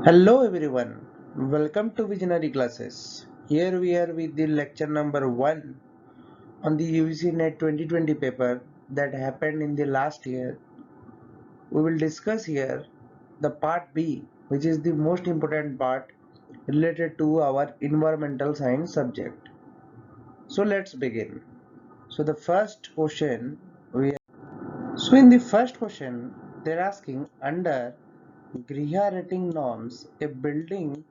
Hello everyone, welcome to Visionary Classes. Here we are with the lecture number 1 on the UGC NET 2020 paper that happened in the last year. We will discuss here the part B, which is the most important part related to our environmental science subject. So let's begin. So the first question So in the first question, they're asking under Griha rating norms, a building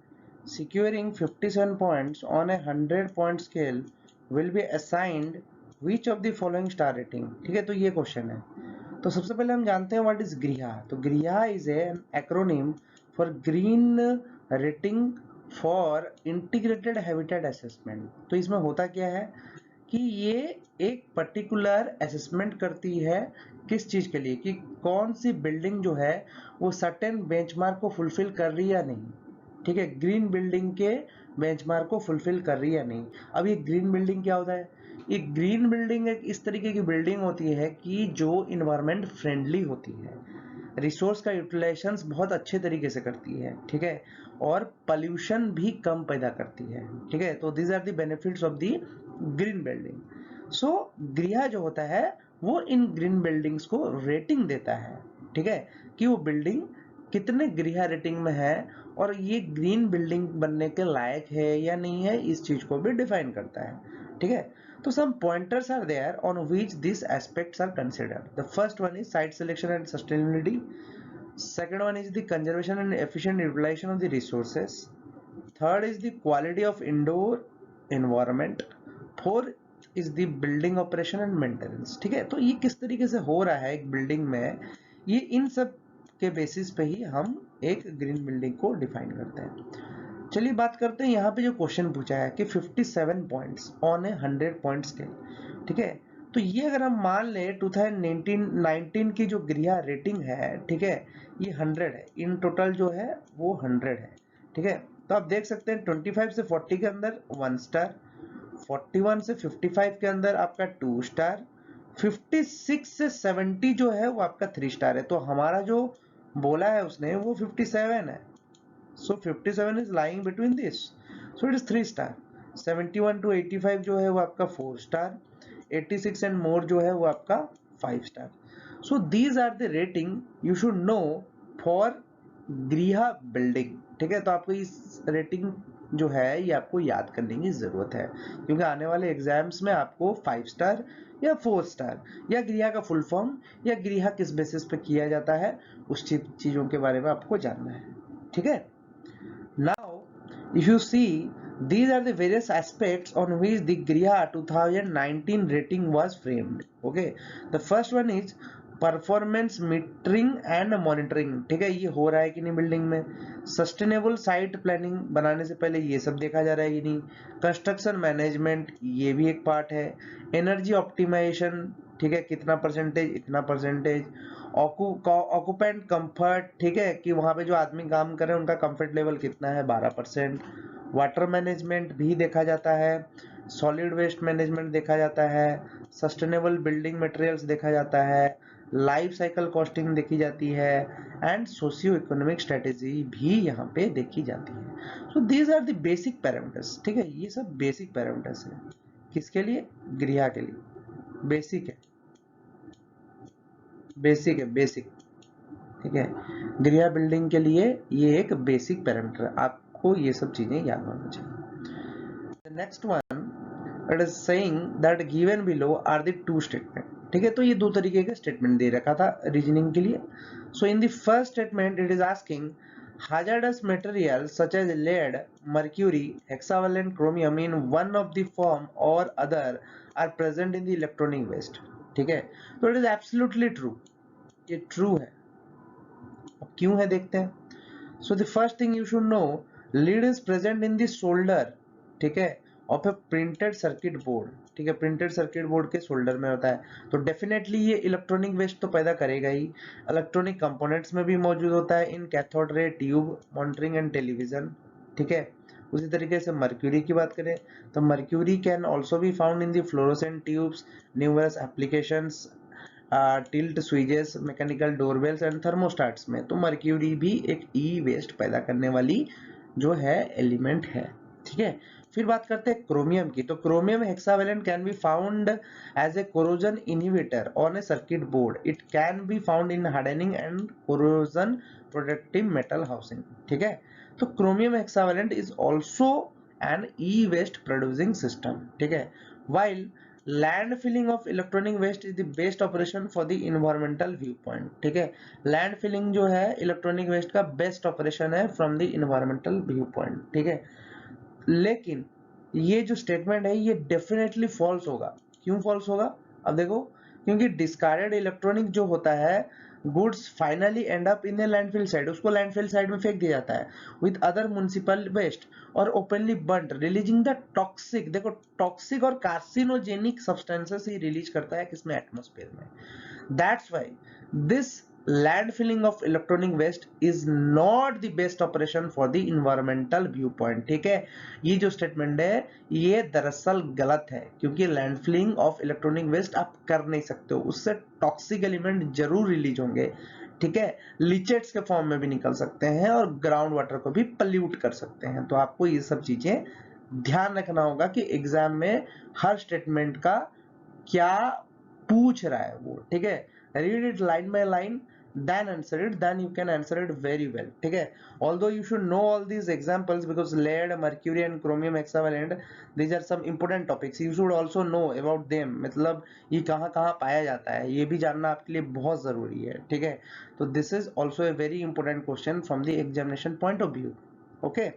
securing 57 points on a 100-point scale will be assigned which of the following star rating. ठीक है, तो ये question है. तो सबसे पहले हम जानते हैं व्हाट इज ग्रीहा. तो ग्रीहा is an acronym for green rating for integrated habitat assessment. तो इसमें होता क्या है कि ये एक पर्टिकुलर असेसमेंट करती है किस चीज के लिए, कि कौन सी बिल्डिंग जो है वो सर्टेन बेंचमार्क को फुलफिल कर रही है या नहीं. ठीक है, ग्रीन बिल्डिंग के बेंचमार्क को फुलफिल कर रही है या नहीं. अब ये ग्रीन बिल्डिंग क्या होता है? ये ग्रीन बिल्डिंग एक इस तरीके की बिल्डिंग होती है कि जो इन्वायरमेंट फ्रेंडली होती है, रिसोर्स का यूटिलाइजेशन बहुत अच्छे तरीके से करती है. ठीक है, और पॉल्यूशन भी कम पैदा करती है. ठीक है, तो these are the benefits of the green building. So ग्रीहा जो होता है वो इन ग्रीन बिल्डिंग्स को रेटिंग देता है. ठीक है, कि वो बिल्डिंग कितने ग्रीहा रेटिंग में है और ये ग्रीन बिल्डिंग बनने के लायक है या नहीं है, इस चीज को भी डिफाइन करता है. ठीक है, तो some pointers are there on which these aspects are considered. The first one is site selection and sustainability. Second one is the conservation and efficient utilization of the resources. Third is the quality of indoor environment. Fourth is the building operation and maintenance. ठीक है, तो ये किस तरीके से हो रहा है एक बिल्डिंग में, ये इन सब के बेसिस पे ही हम एक ग्रीन बिल्डिंग को डिफाइन करते हैं. चलिए बात करते हैं यहाँ पे जो क्वेश्चन पूछा है कि 57 points on A 100 point scale. ठीक है, तो ये अगर हम मान ले 2019 की जो ग्रीहा रेटिंग है, ठीक है, ये 100 है. इन टोटल जो है वो 100 है. ठीक है, तो आप देख सकते हैं 25 से 40 के अंदर 1 स्टार, 41 से 55 के अंदर आपका 2 स्टार, 56 से 70 जो है वो आपका 3 स्टार है. तो हमारा जो बोला है उसने वो 57 है. So 57 is lying between this. So it is 3 star. 71 to 85 जो है वो आपका 4 star. 86 and more जो है वो आपका 5 star. So these are the rating you should know for Griha building. ठीक है, तो आपको इस रेटिंग जो है ये आपको याद करने की जरूरत है, क्योंकि आने वाले एग्जाम्स में आपको 5 स्टार या 4 स्टार या ग्रीहा का फुल फॉर्म या ग्रीहा किस बेसिस पे किया जाता है उस चीजों के बारे में आपको जानना है. ठीक है, now, if you see, these are the various aspects on which the Griha 2019 rating was framed. Okay, the first one is performance metering and monitoring. ठीक है, ये हो रहा है कि नहीं बिल्डिंग में. सस्टेनेबल साइट प्लानिंग बनाने से पहले ये सब देखा जा रहा है कि नहीं. कंस्ट्रक्शन मैनेजमेंट ये भी एक पार्ट है. एनर्जी ऑप्टिमाइजेशन, ठीक है, कितना परसेंटेज, इतना परसेंटेज. ऑक्यूपेंट कंफर्ट, ठीक है, कि वहां पे जो आदमी काम कर रहे हैं उनका कंफर्ट लेवल कितना है, 12%. वाटर मैनेजमेंट भी देखा जाता है. सॉलिड वेस्ट मैनेजमेंट देखा जाता है. सस्टेनेबल बिल्डिंग मटेरियल्स देखा जाता है. लाइफ साइकिल कॉस्टिंग देखी जाती है एंड सोशियो इकोनॉमिक स्ट्रेटेजी भी यहाँ पे देखी जाती है. So these are the basic parameters. ठीक है, ये सब बेसिक पैरामीटर्स है. किसके लिए? ग्रीहा के लिए. बेसिक है, बेसिक है, बेसिक. ठीक है, ग्रीहा बिल्डिंग के लिए ये एक बेसिक पैरामीटर है, आपको ये सब चीजें याद होना चाहिए. The next one it is saying that given below are the two statement. ठीक है, तो ये दो तरीके का स्टेटमेंट दे रखा था रीजनिंग के लिए. So in the first statement it is asking hazardous materials such as lead, mercury, hexavalent chromium in one of the form or other are present in the electronic waste. ठीक है, तो it is absolutely true, ये true है. अब क्यों है देखते हैं. So the first thing you should know, lead is present in the solder, ठीक है, of a printed circuit board. ठीक है, प्रिंटेड सर्किट बोर्ड के सोल्डर में होता है, तो डेफिनेटली ये इलेक्ट्रॉनिक वेस्ट तो पैदा करेगा ही. इलेक्ट्रॉनिक कंपोनेंट्स में भी मौजूद होता है in cathode ray tube, monitoring and television. ठीक है, उसी तरीके से मर्क्यूरी की बात करें तो mercury can also be found in the fluorescent tubes, numerous applications tilt switches, mechanical doorbells and thermostats में। तो मर्क्यूरी भी एक ई वेस्ट पैदा करने वाली जो है एलिमेंट है, ठीक है। फिर बात करते हैं क्रोमियम की। तो chromium hexavalent can be found as a corrosion inhibitor on a circuit board. It can be found in hardening and corrosion protective metal housing, ठीक है। तो chromium hexavalent is also an e waste producing system, ठीक है। While land filling of electronic waste is the best operation for the environmental view point, ठीक है। Land filling जो है electronic waste का बेस्ट ऑपरेशन है from the environmental view point, ठीक है। लेकिन ये जो स्टेटमेंट है ये डेफिनेटली फॉल्स होगा। क्यों फॉल्स होगा? अब देखो, क्योंकि डिस्कार्डेड इलेक्ट्रॉनिक जो होता है goods finally end up in a landfill side, उसको लैंडफिल साइड में फेंक दिया जाता है विद अदर म्युनिसिपल वेस्ट और openly burned releasing the toxic, देखो टॉक्सिक और कार्सिनोजेनिक सब्सटेंसेस ही रिलीज करता है किसमें? एटमॉस्फेयर में। That's why this landfilling of electronic waste is not the best operation for the environmental view point, ठीक है। ये जो स्टेटमेंट है ये दरअसल गलत है, क्योंकि लैंडफिलिंग ऑफ इलेक्ट्रॉनिक वेस्ट आप कर नहीं सकते हो, उससे टॉक्सिक एलिमेंट जरूर रिलीज होंगे, ठीक है। लिचेट्स के फॉर्म में भी निकल सकते हैं और ग्राउंड वाटर को भी पल्यूट कर सकते हैं। तो आपको ये सब चीजें ध्यान रखना होगा कि एग्जाम में हर स्टेटमेंट का क्या पूछ रहा है वो, ठीक है। read it line by line, then answer it, then you can answer it very well, ठीक है। although you should know all these examples because lead, mercury and chromium hexavalent, these are some important topics, you should also know about them, मतलब ये कहाँ कहाँ पाया जाता है ये भी जानना आपके लिए बहुत जरूरी है, ठीक है। तो this is also a very important question from the examination point of view, okay।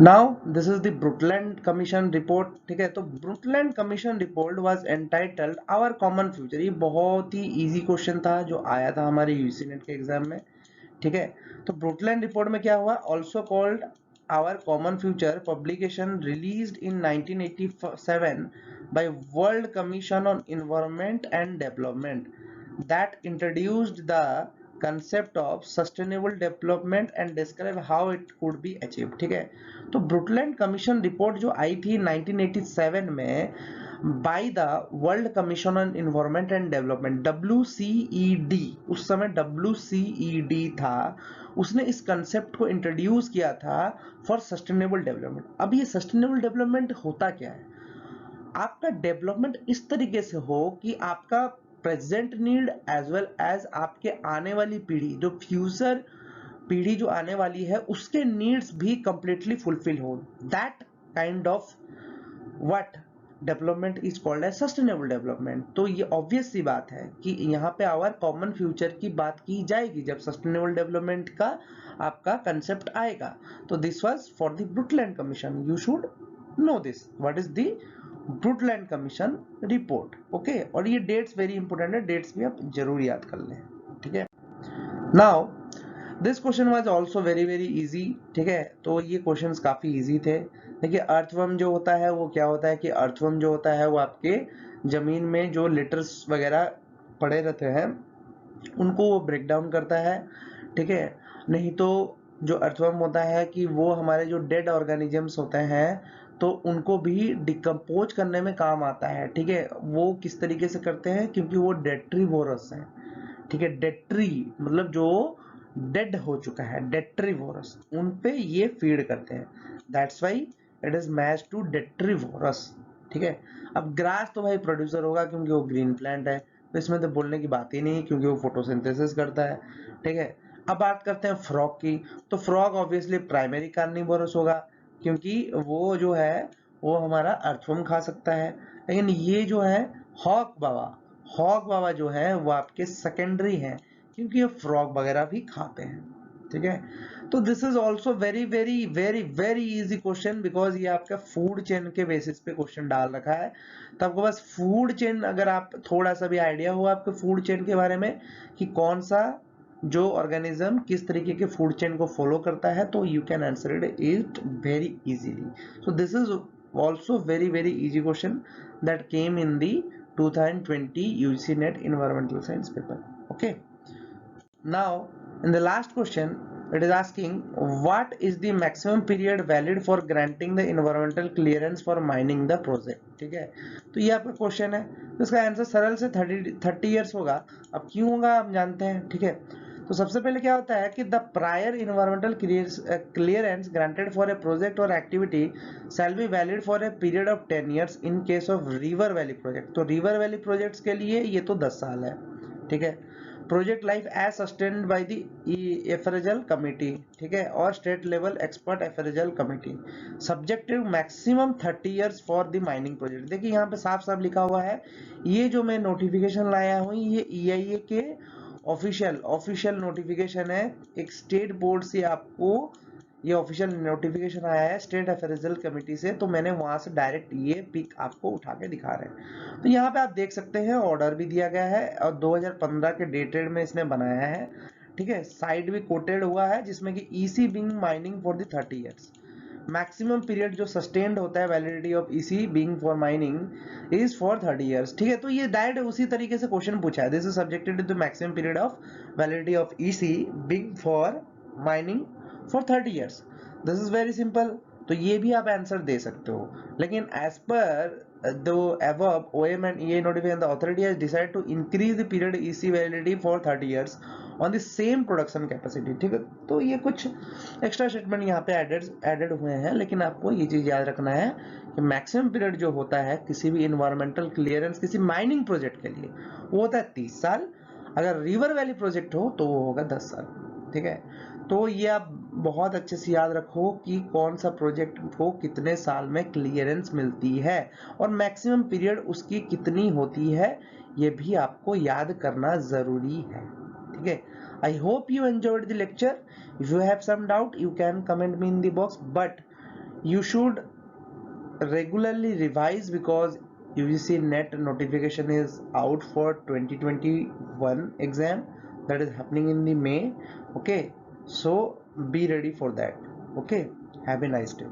Now this is the Brundtland Commission report, ठीक है। तो Brundtland Commission report was entitled Our Common Future। ये बहुत ही इजी क्वेश्चन था जो आया था हमारे यूजी नेट के एग्जाम में, ठीक है। तो Brundtland रिपोर्ट में क्या हुआ? Also called Our Common Future, publication released in 1987 by World Commission on Environment and Development that introduced the concept of sustainable development and describe how it could be achieved, ठीक है। तो ब्रुटलैंड Commission report जो आई थी 1987 में by the world commission on environment and development, WCED, उस समय WCED था, उसने इस कंसेप्ट को इंट्रोड्यूस किया था फॉर सस्टेनेबल डेवलपमेंट। अब ये सस्टेनेबल डेवलपमेंट होता क्या है? आपका डेवलपमेंट इस तरीके से हो कि आपका present need as well as आपके आने वाली पीढ़ी, जो फ्यूचर पीढ़ी जो आने वाली है उसके नीड्स भी कंप्लीटली फुलफिल हो। That kind of what development is called as sustainable development. तो ये ऑब्वियस सी बात है कि यहाँ पे आवर कॉमन फ्यूचर की बात की जाएगी जब सस्टेनेबल डेवलपमेंट का आपका कंसेप्ट आएगा। तो this was for the Brundtland Commission, you should know this what is the Brundtland Commission report, okay. और ये डेट्स वेरी इंपॉर्टेंट है, डेट्स भी आप जरूर याद कर लें, ठीक है। Now this question was also very very easy, ठीक है। तो ये क्वेश्चंस काफी इजी थे। देखिए अर्थवर्म जो होता है वो क्या होता है कि अर्थवर्म जो होता है वो आपके जमीन में जो लिटर्स वगैरह पड़े रहते हैं उनको वो ब्रेक डाउन करता है, ठीक है। नहीं तो जो अर्थवर्म होता है कि वो हमारे जो डेड ऑर्गेनिजम्स होते हैं तो उनको भी डिकम्पोज करने में काम आता है, ठीक है। वो किस तरीके से करते हैं? क्योंकि वो डेट्रीवोरस है, ठीक है। डेट्री मतलब जो डेड हो चुका है, डेट्रीवोरस, उन पे ये फीड करते हैं। That's why it is match to detritivores, ठीक है। अब ग्रास तो भाई प्रोड्यूसर होगा क्योंकि वो ग्रीन प्लांट है, तो इसमें तो बोलने की बात ही नहीं क्योंकि वो फोटोसिंथेसिस करता है, ठीक है। अब बात करते हैं फ्रॉग की। तो फ्रॉग ऑब्वियसली प्राइमरी कार्निवोरस होगा क्योंकि वो जो है वो हमारा अर्थवर्म खा सकता है। लेकिन ये जो है हॉक बाबा जो है वो आपके सेकेंडरी हैं क्योंकि ये फ्रॉग वगैरह भी खाते हैं, ठीक है। तो this is also very very very very easy question because ये आपका फूड चेन के बेसिस पे क्वेश्चन डाल रखा है। तो आपको बस फूड चेन, अगर आप थोड़ा सा भी आइडिया हो आपके फूड चेन के बारे में कि कौन सा जो ऑर्गेनिज्म किस तरीके के फूड चेन को फॉलो करता है, तो you can answer it very easily. So this is also very very easy question that came in the 2020 UGC NET environmental science paper, okay। Now in the last question It is asking what is the maximum period valid for granting the environmental clearance for mining the project. ठीक है, तो ये आपका question है, तो इसका answer सरल से 30 ईयर्स होगा। अब क्यों होगा आप जानते हैं, ठीक है। तो सबसे पहले क्या होता है कि the prior environmental clearance granted for a project और activity shall be valid for a period of 10 years in case of river valley project. तो रिवर वैली प्रोजेक्ट्स के लिए ये तो 10 साल है, ठीक है। Project life as sustained by the appraisal committee, ठीक है, और state level expert appraisal committee, subjective maximum 30 years for the mining project. देखिए यहाँ पे साफ साफ लिखा हुआ है, ये जो मैं नोटिफिकेशन लाया हूँ ये EIA के ऑफिशियल नोटिफिकेशन है। एक स्टेट बोर्ड से आपको ये ऑफिशियल नोटिफिकेशन आया है स्टेट अफेयर्स कमेटी से, तो मैंने वहां से डायरेक्ट ये पिक आपको उठा के दिखा रहे हैं। तो यहाँ पे आप देख सकते हैं ऑर्डर भी दिया गया है और 2015 के डेटेड में इसने बनाया है, ठीक है। साइड भी कोटेड हुआ है जिसमें कि EC being mining for the 30 years. Maximum period जो सस्टेन्ड होता है validity of EC being for mining is for 30 years, ठीक है। तो ये डायरेक्ट उसी तरीके से क्वेश्चन पूछा है, this is subjected to the maximum period of validity of EC being for mining for 30 years. This is very simple, तो ये भी आप आंसर दे सकते हो। लेकिन as per the above OM and EA notification, the authority has decided to increase the period EC validity for 30 years on the same production capacity, ठीक है। तो ये कुछ एक्स्ट्रा स्टेटमेंट यहाँ पे एडेड हुए हैं, लेकिन आपको ये चीज याद रखना है कि मैक्सिमम पीरियड जो होता है किसी भी इन्वायरमेंटल क्लियरेंस किसी माइनिंग प्रोजेक्ट के लिए वो होता है 30 साल, अगर रिवर वैली प्रोजेक्ट हो तो वो होगा 10 साल, ठीक है। तो ये आप बहुत अच्छे से याद रखो कि कौन सा प्रोजेक्ट को कितने साल में क्लियरेंस मिलती है और मैक्सिमम पीरियड उसकी कितनी होती है, ये भी आपको याद करना जरूरी है, ठीक है। I hope you enjoyed the lecture. If you have some doubt you can comment me in the box, but you should regularly revise because UGC NET notification is out for 2021 exam that is happening in the May. Okay, so be ready for that. Okay, have a nice day.